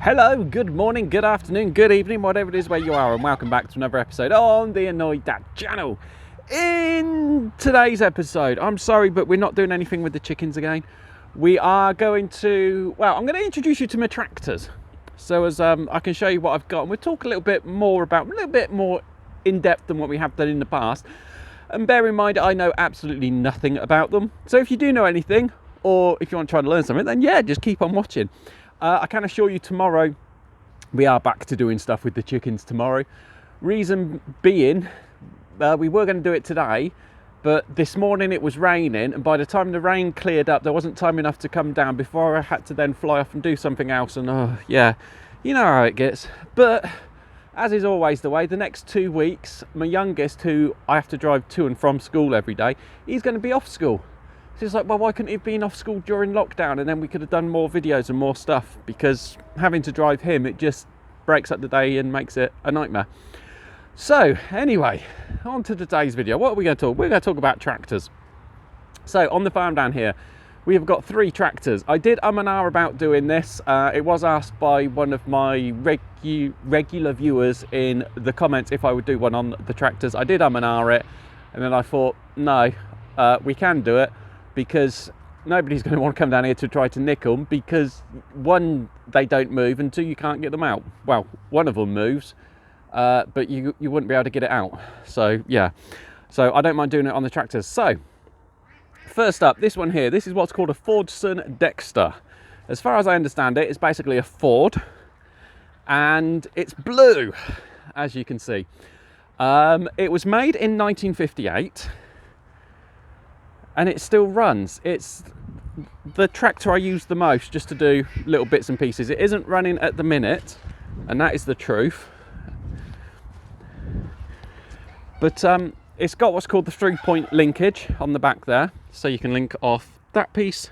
Hello, good morning, good afternoon, good evening, whatever it is where you are, and welcome back to another episode on the Annoyed Dad channel. In today's episode, I'm sorry, but we're not doing anything with the chickens again. We are going to, I'm going to introduce you to my tractors. So as I can show you what I've got, and we'll talk a little bit more in depth than what we have done in the past. And bear in mind, I know absolutely nothing about them. So if you do know anything, or if you want to try to learn something, then yeah, just keep on watching. I can assure you tomorrow we are back to doing stuff with the chickens tomorrow. Reason being, we were going to do it today, but this morning it was raining, and by the time the rain cleared up, there wasn't time enough to come down before I had to then fly off and do something else. And yeah, you know how it gets. But as is always the way, the next 2 weeks, my youngest, who I have to drive to and from school every day, he's going to be off school. So it's like, well, why couldn't he have been off school during lockdown, and then we could have done more videos and more stuff, because having to drive him, it just breaks up the day and makes it a nightmare. So anyway, on to today's video. What are we going to talk? We're going to talk about tractors. So on the farm down here, we have got 3 tractors. I did and ah about doing this. It was asked by one of my regular viewers in the comments if I would do one on the tractors. I did and ah it, and then I thought, no, we can do it, because nobody's going to want to come down here to try to nick them, because 1, they don't move, and 2, you can't get them out. Well, one of them moves, but you wouldn't be able to get it out. So yeah, so I don't mind doing it on the tractors. So first up, this one here, this is what's called a Fordson Dexta. As far as I understand it, it's basically a Ford, and it's blue, as you can see. It was made in 1958. And it still runs. It's the tractor I use the most just to do little bits and pieces. It isn't running at the minute, and that is the truth. But it's got what's called the 3-point linkage on the back there. So you can link off that piece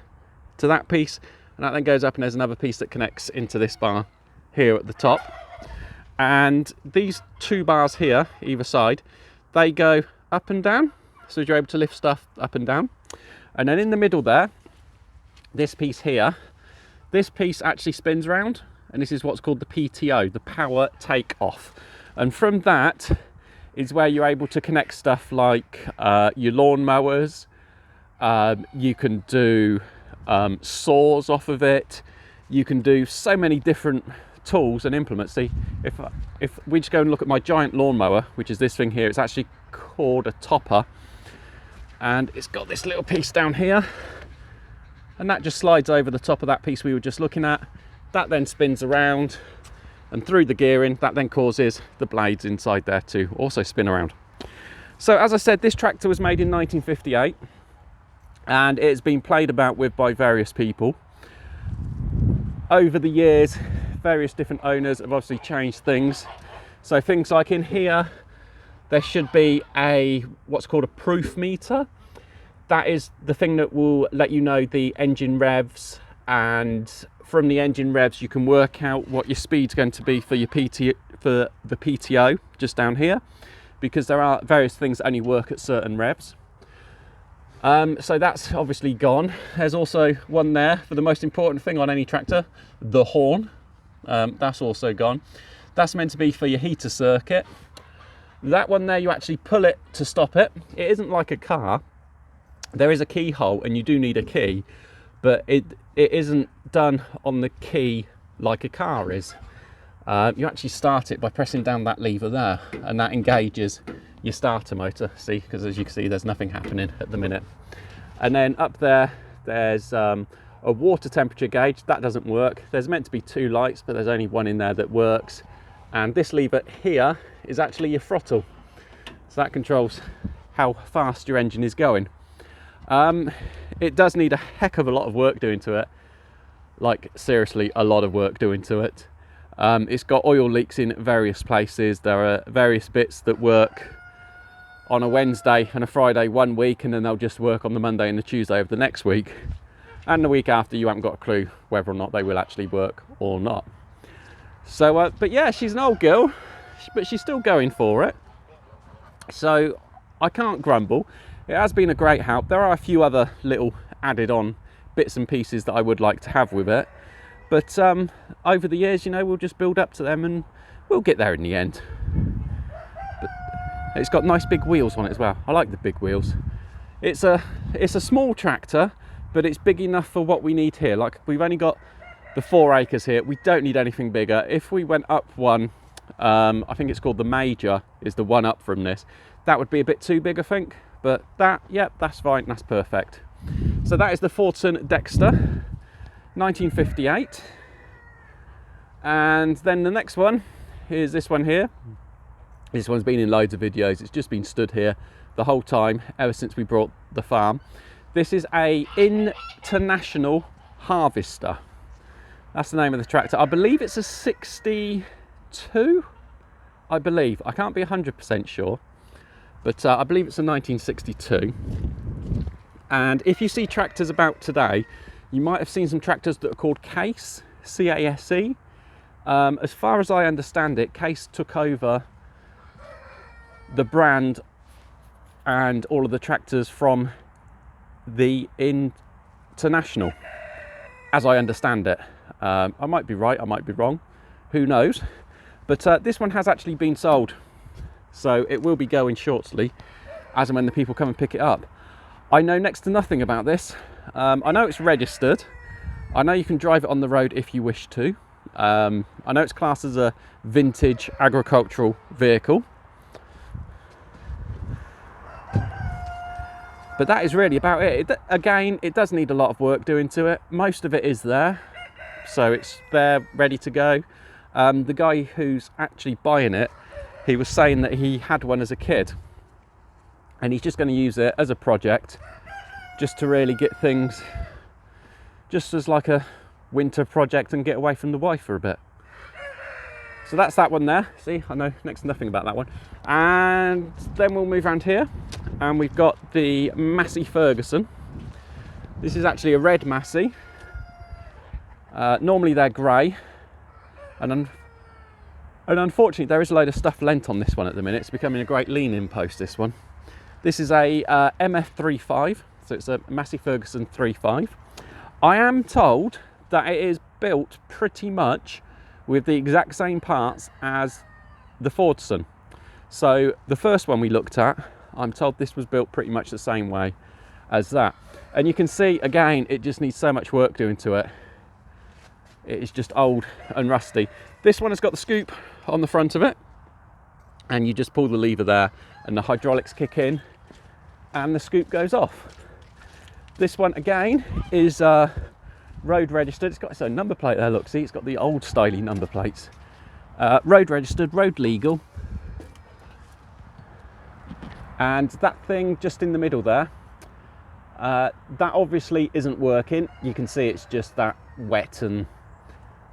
to that piece, and that then goes up, and there's another piece that connects into this bar here at the top. And these 2 bars here, either side, they go up and down. So you're able to lift stuff up and down. And then in the middle there, this piece here, this piece actually spins around, and this is what's called the PTO, the power take-off. And from that is where you're able to connect stuff like your lawn mowers. You can do saws off of it. You can do so many different tools and implements. See, if we just go and look at my giant lawnmower, which is this thing here, it's actually called a topper. And it's got this little piece down here, and that just slides over the top of that piece we were just looking at. That then spins around, and through the gearing, that then causes the blades inside there to also spin around. So as I said, this tractor was made in 1958, and it's been played about with by various people. Over the years, various different owners have obviously changed things. So things like in here, there should be what's called a proof meter. That is the thing that will let you know the engine revs, and from the engine revs you can work out what your speed's going to be for the PTO just down here, because there are various things that only work at certain revs. So that's obviously gone. There's also one there for the most important thing on any tractor, the horn. That's also gone. That's meant to be for your heater circuit. That one there, you actually pull it to stop it. It isn't like a car. There is a keyhole, and you do need a key, but it isn't done on the key like a car is. You actually start it by pressing down that lever there, and that engages your starter motor. See, because as you can see, there's nothing happening at the minute. And then up there, there's a water temperature gauge. That doesn't work. There's meant to be 2 lights, but there's only one in there that works. And this lever here is actually your throttle, so that controls how fast your engine is going. It does need a heck of a lot of work doing to it, like seriously a lot of work doing to it. It's got oil leaks in various places. There are various bits that work on a Wednesday and a Friday one week, and then they'll just work on the Monday and the Tuesday of the next week, and the week after you haven't got a clue whether or not they will actually work or not. So but yeah, she's an old girl, but she's still going for it, so I can't grumble. It has been a great help. There are a few other little added on bits and pieces that I would like to have with it, But over the years, you know, we'll just build up to them and we'll get there in the end. But it's got nice big wheels on it as well. I like the big wheels. It's a small tractor, but it's big enough for what we need here. Like, we've only got the 4 acres here. We don't need anything bigger. If we went up one, I think it's called the Major, is the one up from this. That would be a bit too big, I think. But that, yep, that's fine. That's perfect. So that is the Fordson Dexta, 1958. And then the next one is this one here. This one's been in loads of videos. It's just been stood here the whole time ever since we brought the farm. This is a International Harvester. That's the name of the tractor. I believe it's a 62, I believe. I can't be 100% sure, but I believe it's a 1962. And if you see tractors about today, you might have seen some tractors that are called Case, C-A-S-E. As far as I understand it, Case took over the brand and all of the tractors from the International, as I understand it. I might be right, I might be wrong, who knows. But this one has actually been sold, so it will be going shortly, as and when the people come and pick it up. I know next to nothing about this. I know it's registered. I know you can drive it on the road if you wish to. I know it's classed as a vintage agricultural vehicle. But that is really about it. Again, it does need a lot of work doing to it. Most of it is there, so it's there, ready to go. The guy who's actually buying it, he was saying that he had one as a kid, and he's just going to use it as a project, just to really get things, just as like a winter project, and get away from the wife for a bit. So that's that one there. See, I know next to nothing about that one. And then we'll move around here, and we've got the Massey Ferguson. This is actually a red Massey. Normally they're grey, and unfortunately there is a load of stuff lent on this one at the minute. It's becoming a great lean-in post, this one. This is a MF35, so it's a Massey Ferguson 3.5. I am told that it is built pretty much with the exact same parts as the Fordson. So the first one we looked at, I'm told this was built pretty much the same way as that. And you can see, again, it just needs so much work doing to it. It is just old and rusty. This one has got the scoop on the front of it, and you just pull the lever there and the hydraulics kick in and the scoop goes off. This one again is road registered. It's got its own number plate there, look, see, it's got the old styly number plates. Road registered, road legal. And that thing just in the middle there, that obviously isn't working. You can see it's just that wet and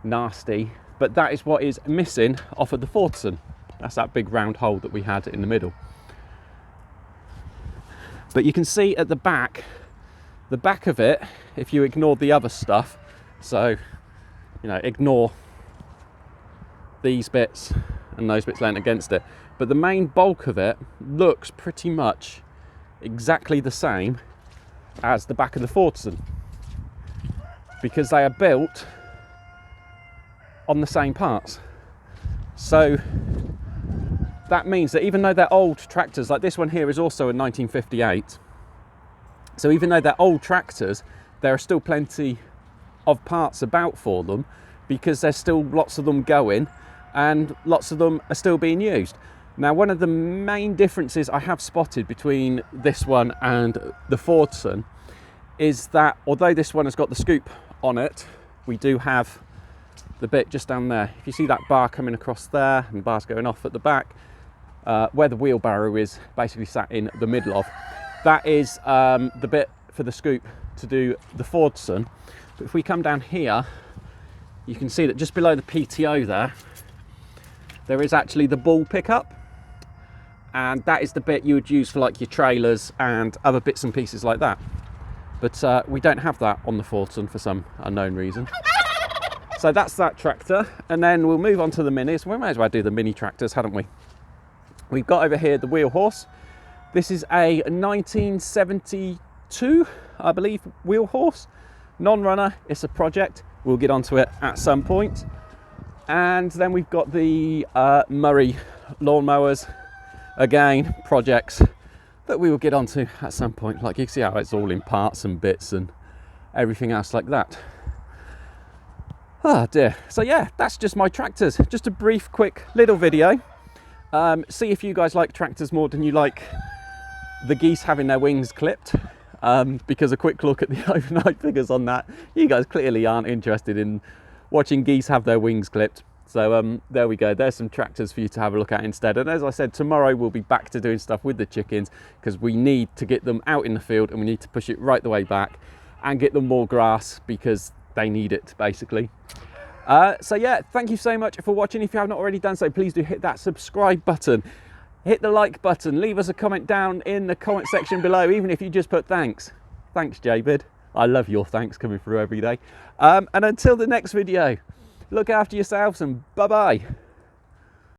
nasty, but that is what is missing off of the Fordson. That's that big round hole that we had in the middle. But you can see at the back of it, if you ignore the other stuff, so, you know, ignore these bits and those bits lent against it, but the main bulk of it looks pretty much exactly the same as the back of the Fordson, because they are built on the same parts. So that means that even though they're old tractors, like this one here is also a 1958, so even though they're old tractors, there are still plenty of parts about for them, because there's still lots of them going and lots of them are still being used. Now, one of the main differences I have spotted between this one and the Fordson is that although this one has got the scoop on it, we do have the bit just down there. If you see that bar coming across there and the bars going off at the back, where the wheelbarrow is basically sat in the middle of, that is the bit for the scoop to do the Fordson. But if we come down here, you can see that just below the PTO there is actually the ball pickup, and that is the bit you would use for like your trailers and other bits and pieces like that. But we don't have that on the Fordson for some unknown reason. So that's that tractor, and then we'll move on to the minis. We may as well do the mini tractors, hadn't we? We've got over here the wheel horse. This is a 1972, I believe, wheel horse. Non-runner, it's a project. we'll get onto it at some point. And then we've got the Murray lawnmowers, again, projects that we will get onto at some point. Like you can see how it's all in parts and bits and everything else like that. Oh dear. So yeah, that's just my tractors. Just a brief, quick little video. See if you guys like tractors more than you like the geese having their wings clipped. Because a quick look at the overnight figures on that, you guys clearly aren't interested in watching geese have their wings clipped. So there we go, there's some tractors for you to have a look at instead. And as I said, tomorrow we'll be back to doing stuff with the chickens, because we need to get them out in the field and we need to push it right the way back and get them more grass because they need it basically. So yeah, thank you so much for watching. If you have not already done so, please do hit that subscribe button, hit the like button, leave us a comment down in the comment section below, even if you just put thanks. Thanks, Jabid. I love your thanks coming through every day. And until the next video, look after yourselves and bye-bye.